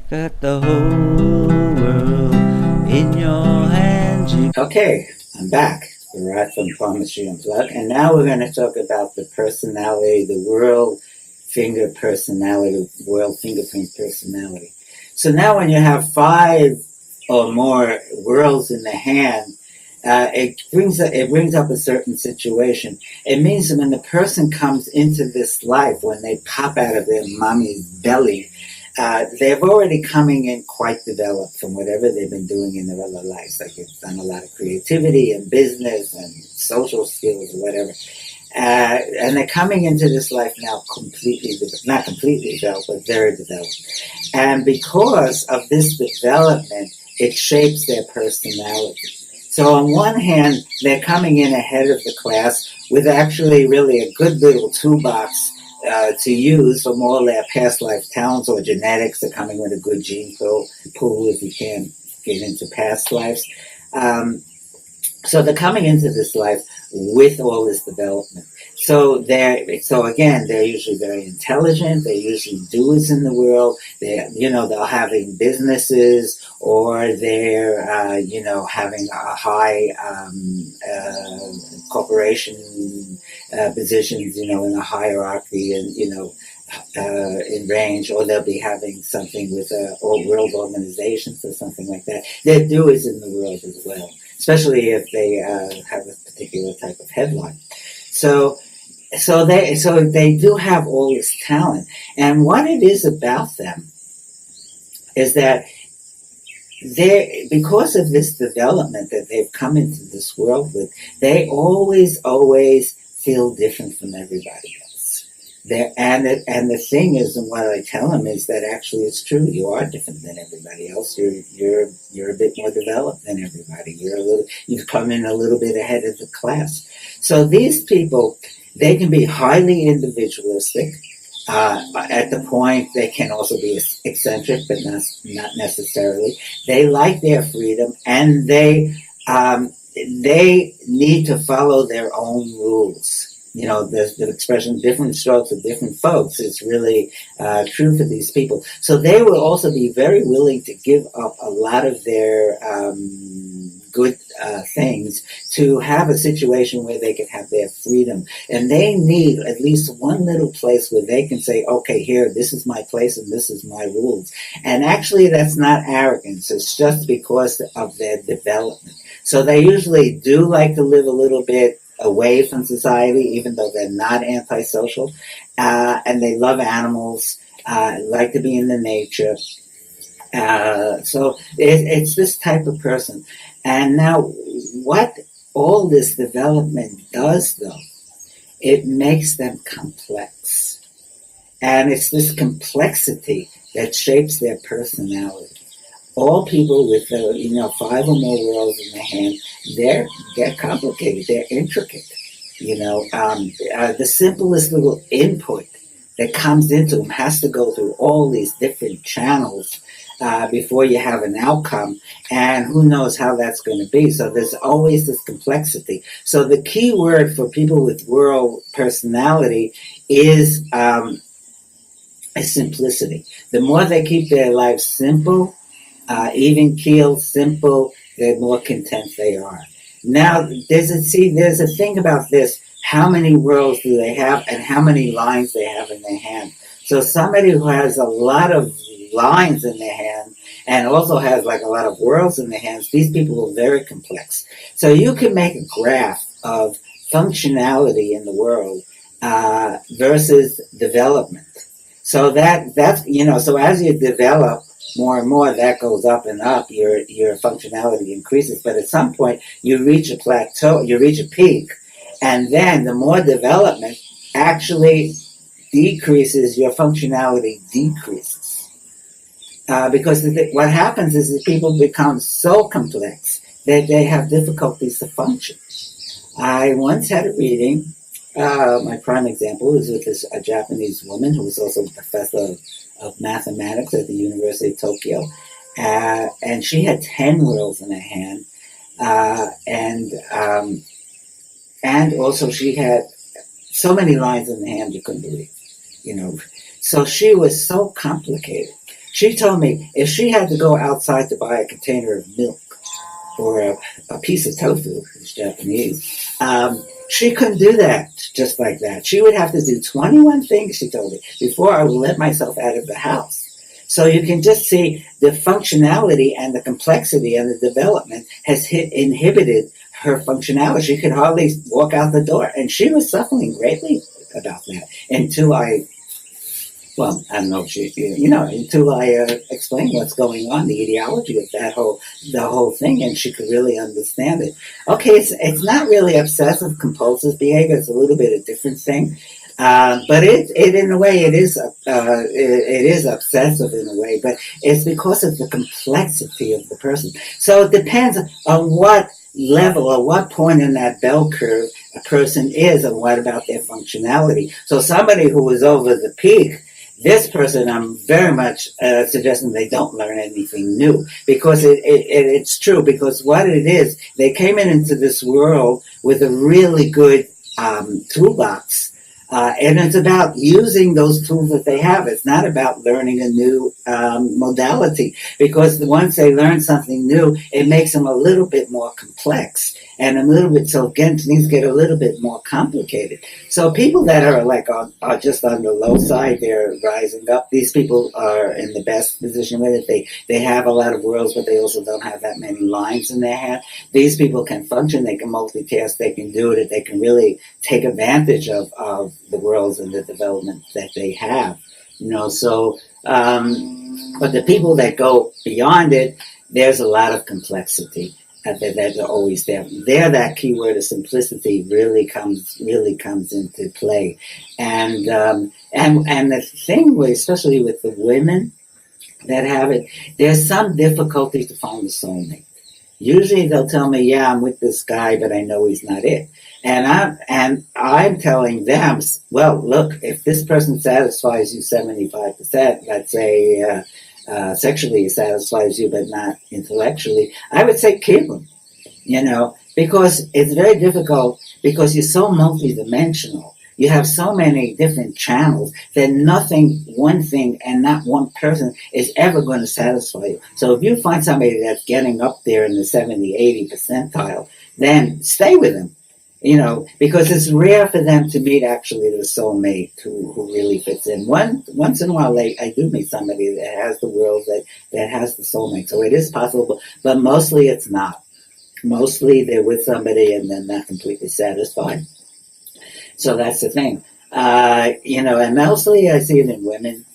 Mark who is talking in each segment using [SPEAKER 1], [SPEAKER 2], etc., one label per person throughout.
[SPEAKER 1] Got the whole world in your hands. Okay, I'm back. We're right from Palmistry Unplugged, and now we're going to talk about the personality, the Whorl Fingerprint personality. So now, when you have 5 or more whorls in the hand, it brings up a certain situation. It means that when the person comes into this life, when they pop out of their mommy's belly, they're already coming in quite developed from whatever they've been doing in their other lives. Like they've done a lot of creativity and business and social skills or whatever. And they're coming into this life now not completely developed, but very developed. And because of this development, it shapes their personality. So on one hand, they're coming in ahead of the class with actually really a good little toolbox to use from all their past life talents or genetics. They're coming with a good gene pool if you can't get into past lives. So they're coming into this life with all this development. So again, they're usually very intelligent. They're usually doers in the world. They're having businesses, or they're, having a high corporation positions, in a hierarchy and, in range, or they'll be having something with world organizations or something like that. They're doers in the world as well, especially if they have a particular type of headline. So they do have all this talent, and what it is about them is that because of this development that they've come into this world with, they always feel different from everybody else. And the thing is, and what I tell them is that actually it's true. You are different than everybody else. You're a bit more developed than everybody. You've come in a little bit ahead of the class. So these people, they can be highly individualistic. At the point, they can also be eccentric, but not necessarily. They like their freedom, and they need to follow their own rules. There's the expression "different strokes for different folks." It's really true for these people. So they will also be very willing to give up a lot of their good things to have a situation where they can have their freedom. And they need at least one little place where they can say, okay, here, this is my place and this is my rules. And actually, that's not arrogance. It's just because of their development. So they usually do like to live a little bit away from society, even though they're not antisocial. And they love animals, like to be in the nature. So it's this type of person. And now what all this development does, though, it makes them complex. And it's this complexity that shapes their personality. All people with 5 or more worlds in their hand, they're complicated, they're intricate. The simplest little input that comes into them has to go through all these different channels before you have an outcome, and who knows how that's going to be. So there's always this complexity. So the key word for people with Whorl personality is simplicity. The more they keep their lives simple, even keeled, simple, the more content they are. Now, there's a thing about this. How many worlds do they have, and how many lines they have in their hand? So somebody who has a lot of lines in their hand and also has like a lot of worlds in their hands, these people are very complex. So you can make a graph of functionality in the world versus development. So so as you develop more and more, that goes up and up, your functionality increases. But at some point, you reach a plateau, you reach a peak, and then the more development actually decreases, your functionality decreases. Because what happens is that people become so complex that they have difficulties to function. I once had a reading. My prime example is with a Japanese woman who was also a professor of mathematics at the University of Tokyo. And she had 10 whorls in her hand. And also she had so many lines in the hand you couldn't believe. So she was so complicated. She told me if she had to go outside to buy a container of milk or a piece of tofu, it's Japanese, she couldn't do that just like that. She would have to do 21 things, she told me, before I would let myself out of the house. So you can just see the functionality and the complexity and the development has inhibited her functionality. She could hardly walk out the door, and she was suffering greatly about that until I don't know if until I explained what's going on, the ideology of the whole thing, and she could really understand it. Okay, it's not really obsessive compulsive behavior. It's a little bit a different thing. But it in a way it is obsessive in a way, but it's because of the complexity of the person. So it depends on what level or what point in that bell curve a person is, and what about their functionality. So somebody who is over the peak, this person, I'm very much suggesting they don't learn anything new, because it's true, because what it is, they came into this world with a really good toolbox. And it's about using those tools that they have. It's not about learning a new modality, because once they learn something new, it makes them a little bit more complex and a little bit, so again, things get a little bit more complicated. So people that are just on the low side, they're rising up. These people are in the best position with it. They have a lot of worlds, but they also don't have that many lines in their head. These people can function, they can multitask, they can do it, they can really take advantage of the worlds and the development that they have. So but the people that go beyond it, there's a lot of complexity that are always there. There, that keyword of simplicity really comes into play, and the thing with, especially with the women that have it, there's some difficulty to find the soulmate. Usually they'll tell me, yeah, I'm with this guy, but I know he's not it. And I'm telling them, well, look, if this person satisfies you 75%, let's say sexually satisfies you, but not intellectually, I would say keep them, because it's very difficult, because you're so multidimensional. You have so many different channels that one thing and not one person is ever going to satisfy you. So if you find somebody that's getting up there in the 70, 80 percentile, then stay with them, because it's rare for them to meet actually the soulmate who really fits in. Once in a while, I do meet somebody that has the world, that has the soulmate. So it is possible, but mostly it's not. Mostly they're with somebody and then not completely satisfied. So that's the thing, and mostly I see it in women.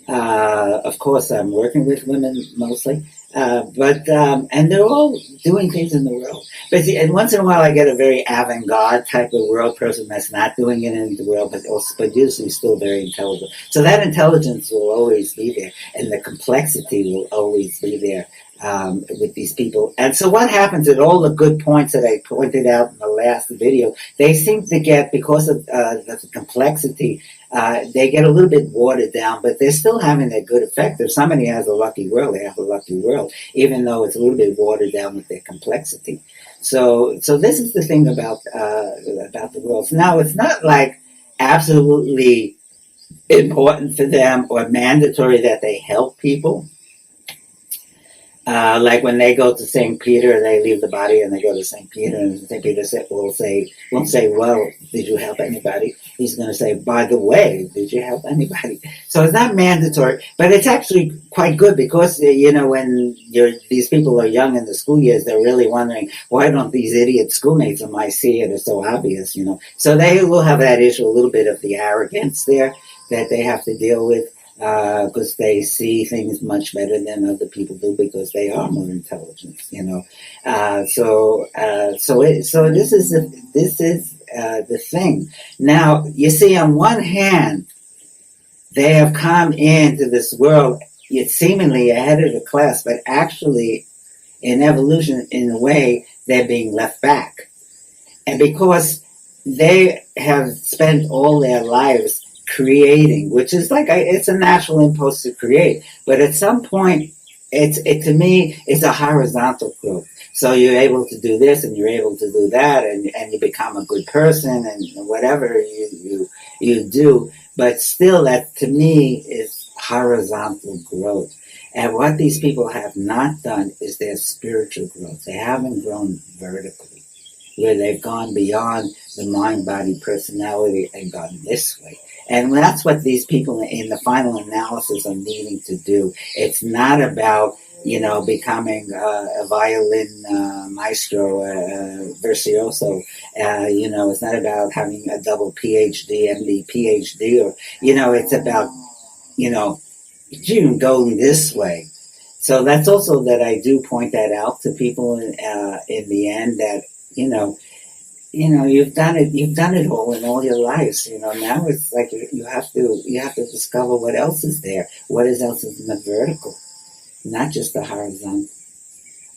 [SPEAKER 1] Of course, I'm working with women mostly, but and they're all doing things in the world. But and once in a while, I get a very avant-garde type of world person that's not doing it in the world, but usually still very intelligent. So that intelligence will always be there, and the complexity will always be there. With these people. And so what happens at all the good points that I pointed out in the last video, they seem to get, because of the complexity, they get a little bit watered down, but they're still having a good effect. If somebody has a lucky world, they have a lucky world, even though it's a little bit watered down with their complexity. So this is the thing about the worlds. Now, it's not like absolutely important for them or mandatory that they help people. Like when they go to St. Peter, they leave the body and they go to St. Peter, and St. Peter won't say, well, did you help anybody? He's going to say, by the way, did you help anybody? So it's not mandatory, but it's actually quite good, because, when these people are young in the school years, they're really wondering, why don't these idiot schoolmates of mine see it? It's so obvious, So they will have that issue, a little bit of the arrogance there that they have to deal with. Because they see things much better than other people do, because they are more intelligent, So this is the thing. Now, you see, on one hand, they have come into this world seemingly ahead of the class, but actually, in evolution, in a way, they're being left back, and because they have spent all their lives creating, which is it's a natural impulse to create, but at some point to me it's a horizontal growth. So you're able to do this and you're able to do that, and you become a good person and whatever you do, but still that to me is horizontal growth. And what these people have not done is their spiritual growth. They haven't grown vertically, where they've gone beyond the mind, body, personality and gone this way. And that's what these people in the final analysis are needing to do. It's not about, becoming a violin maestro, virtuoso. It's not about having a double PhD, MD, PhD, or, it's about, going this way. So that's also that I do point that out to people in the end that, you've done it all in all your lives. Now it's like you have to discover what else is there, what else is in the vertical, not just the horizontal.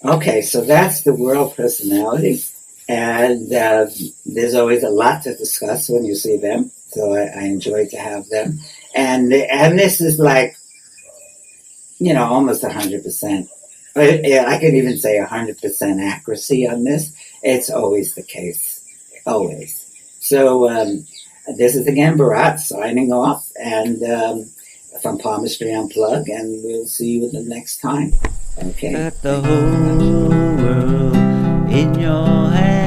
[SPEAKER 1] Okay, so that's the Whorl personality, and there's always a lot to discuss when you see them. So I enjoy to have them, and this is like, almost 100%. I can even say 100% accuracy on this. It's always the case. Always. So this is again Bharat signing off, and from Palmistry Unplug, and we'll see you the next time. Okay.
[SPEAKER 2] Got the whole world in your hands.